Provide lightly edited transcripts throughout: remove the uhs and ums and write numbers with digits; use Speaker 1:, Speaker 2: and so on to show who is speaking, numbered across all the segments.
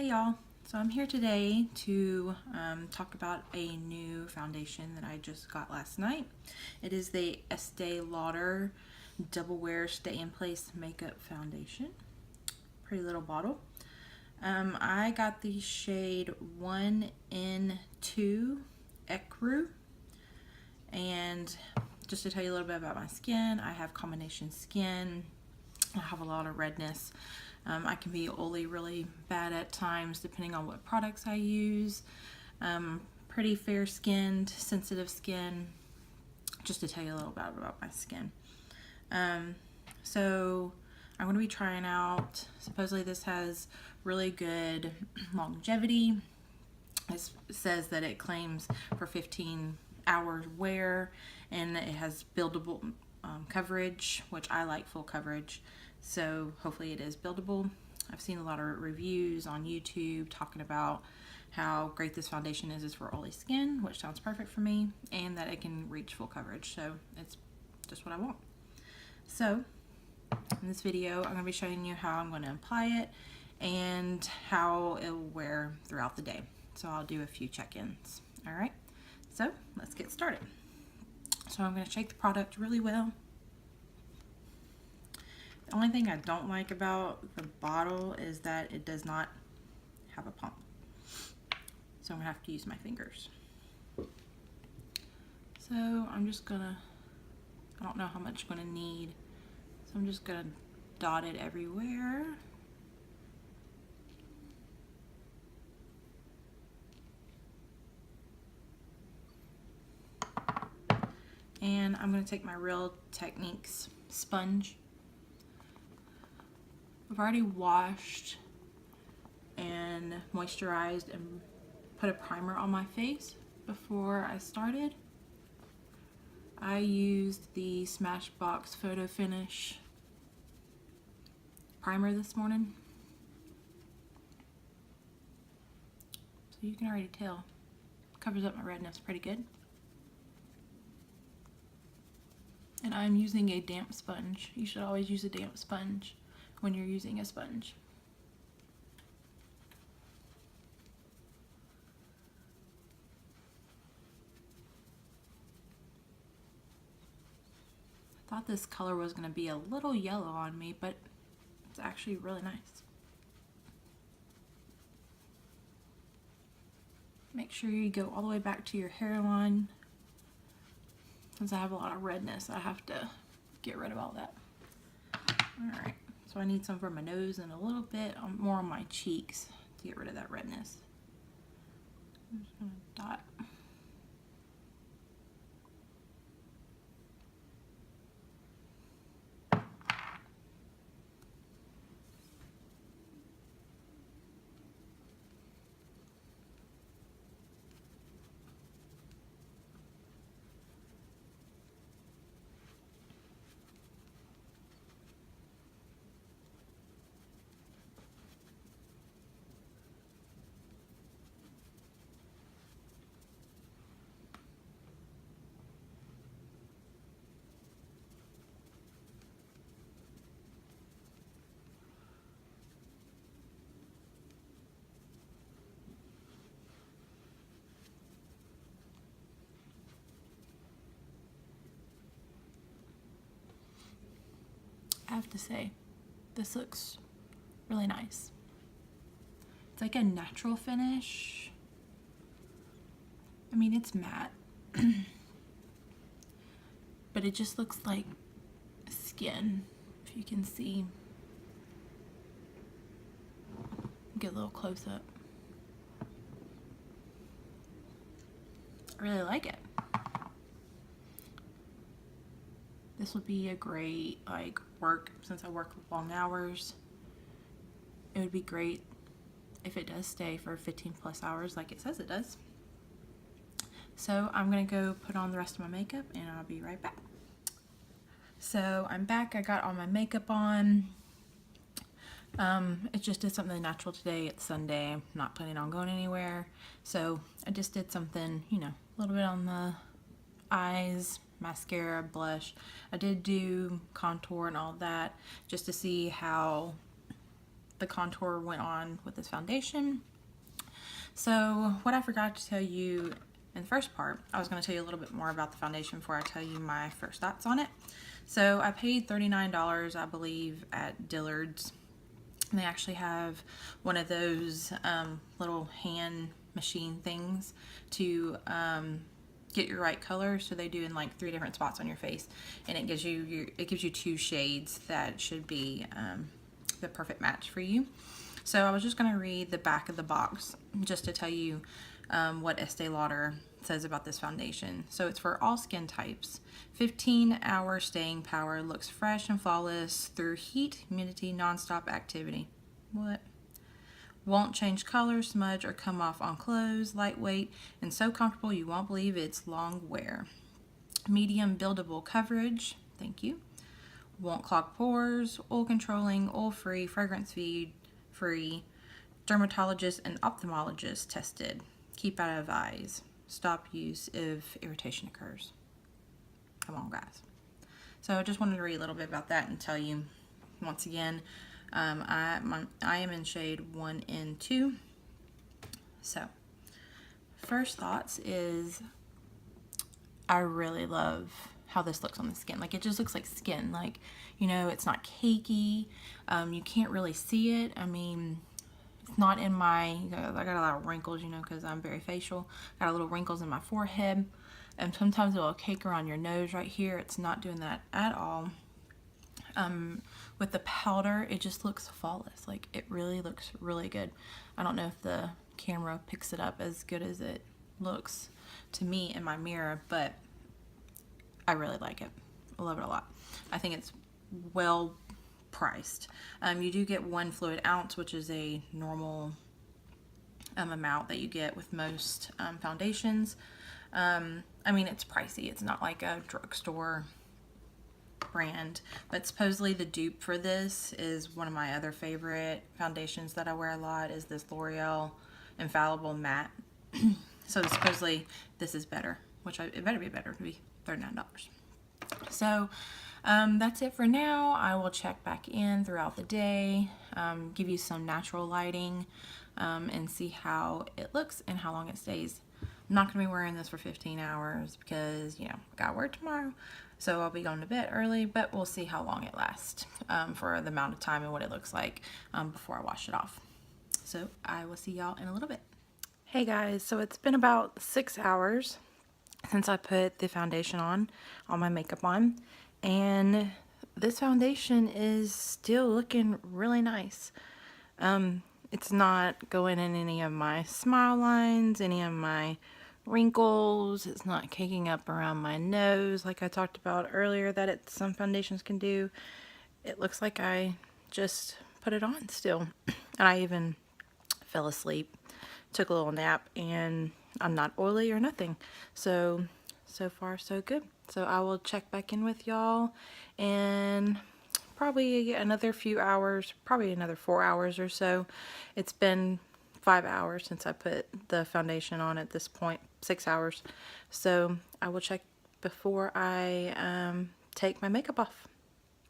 Speaker 1: Hey y'all, so I'm here today to talk about a new foundation that I just got last night. It is the Estée Lauder Double Wear Stay in Place Makeup Foundation. Pretty little bottle. I got the shade 1N2 Ecru, and just to tell you a little bit about my skin, I have combination skin. I have a lot of redness. I can be oily really bad at times depending on what products I use. Pretty fair skinned, sensitive skin, just to tell you a little bit about my skin. So I'm going to be trying out, supposedly this has really good longevity. It says that it claims for 15 hours wear, and it has buildable coverage, which I like full coverage, so hopefully it is buildable. I've seen a lot of reviews on YouTube talking about how great this foundation is for oily skin, which sounds perfect for me, and that it can reach full coverage, so it's just what I want. So in this video I'm going to be showing you how I'm going to apply it and how it will wear throughout the day. So I'll do a few check-ins. Alright, so let's get started. So I'm going to shake the product really well. The only thing I don't like about the bottle is that it does not have a pump. So I'm going to have to use my fingers. So I'm just going to, I don't know how much I'm going to need. So I'm just going to dot it everywhere. And I'm going to take my Real Techniques sponge. I've already washed and moisturized and put a primer on my face before I started. I used the Smashbox Photo Finish primer this morning. So you can already tell, it covers up my redness pretty good. And I'm using a damp sponge. You should always use a damp sponge when you're using a sponge. I thought this color was going to be a little yellow on me, but it's actually really nice. Make sure you go all the way back to your hairline. Since I have a lot of redness, I have to get rid of all that. Alright, so I need some for my nose and a little bit more on my cheeks to get rid of that redness. I'm just going to dot. I have to say, this looks really nice. It's like a natural finish. I mean, it's matte, but it just looks like skin, if you can see. Get a little close up. I really like it. This would be a great work, since I work long hours. It would be great if it does stay for 15 plus hours like it says it does. So I'm gonna go put on the rest of my makeup and I'll be right back. So I'm back. I got all my makeup on. It just did something natural today. It's Sunday. I'm not planning on going anywhere. So I just did something, you know, a little bit on the eyes, mascara, blush. I did do contour and all that just to see how the contour went on with this foundation. So what I forgot to tell you in the first part, I was going to tell you a little bit more about the foundation before I tell you my first thoughts on it. So I paid $39, I believe, at Dillard's. And they actually have one of those little hand machine things to get your right color. So they do in like 3 different spots on your face, and it gives you 2 shades that should be the perfect match for you. So I was just going to read the back of the box just to tell you what Estee Lauder says about this foundation. So it's for all skin types. 15-hour staying power, looks fresh and flawless through heat, humidity, non-stop activity. What? Won't change color, smudge, or come off on clothes. Lightweight and so comfortable you won't believe it's long wear. Medium buildable coverage. Thank you. Won't clog pores. Oil controlling, oil free, fragrance free. Dermatologist and ophthalmologist tested. Keep out of eyes. Stop use if irritation occurs. Come on, guys. So I just wanted to read a little bit about that and tell you once again, I am in shade 1 and 2. So first thoughts is I really love how this looks on the skin. Like, it just looks like skin. Like, you know, it's not cakey. You can't really see it. I mean, it's not in my, I got a lot of wrinkles, you know, because I'm very facial. Got a little wrinkles in my forehead, and sometimes it'll cake around your nose right here. It's not doing that at all. With the powder, it just looks flawless. Like, it really looks really good. I don't know if the camera picks it up as good as it looks to me in my mirror, but I really like it. I love it a lot. I think it's well priced. You do get 1 fluid ounce, which is a normal amount that you get with most foundations. I mean, it's pricey. It's not like a drugstore brand, but supposedly the dupe for this is one of my other favorite foundations that I wear a lot, is this L'Oreal Infallible Matte. So supposedly this is better, which it better be better to be $39. So that's it for now. I will check back in throughout the day, give you some natural lighting, and see how it looks and how long it stays. I'm not going to be wearing this for 15 hours because, you know, I got work tomorrow. So I'll be going to bed early, but we'll see how long it lasts for the amount of time and what it looks like before I wash it off. So I will see y'all in a little bit. Hey guys, so it's been about 6 hours since I put the foundation on, all my makeup on, and this foundation is still looking really nice. It's not going in any of my smile lines, any of my wrinkles. It's not caking up around my nose like I talked about earlier that some foundations can do. It looks like I just put it on still. And I even fell asleep, took a little nap, and I'm not oily or nothing. So far so good. So I will check back in with y'all in probably another few hours, probably another 4 hours or so. It's been 5 hours since I put the foundation on at this point, 6 hours. So I will check before I take my makeup off.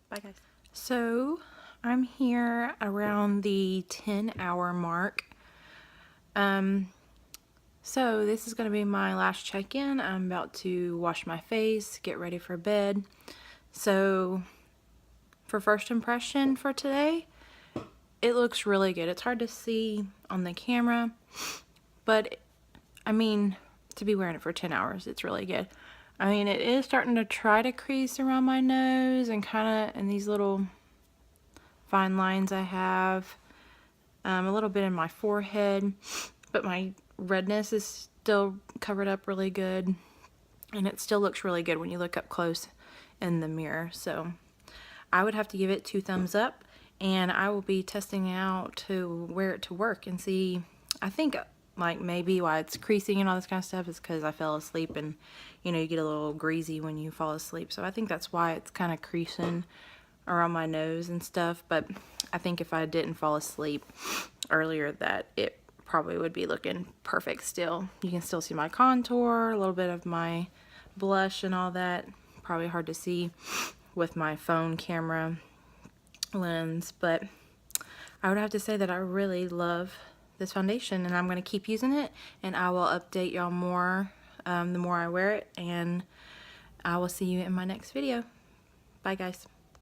Speaker 1: Bye guys. So I'm here around the 10-hour mark. So this is going to be my last check-in. I'm about to wash my face, get ready for bed. So for first impression for today, it looks really good. It's hard to see on the camera, but I mean, to be wearing it for 10 hours, it's really good. I mean, it is starting to try to crease around my nose and kind of in these little fine lines I have. A little bit in my forehead, but my redness is still covered up really good, and it still looks really good when you look up close in the mirror. So I would have to give it 2 thumbs up, and I will be testing out to wear it to work and see. I think like maybe why it's creasing and all this kind of stuff is because I fell asleep, and you know, you get a little greasy when you fall asleep. So I think that's why it's kind of creasing around my nose and stuff. But I think if I didn't fall asleep earlier, that it probably would be looking perfect still. You can still see my contour, a little bit of my blush and all that. Probably hard to see with my phone camera lens, but I would have to say that I really love this foundation, and I'm going to keep using it, and I will update y'all more the more I wear it, and I will see you in my next video. Bye guys.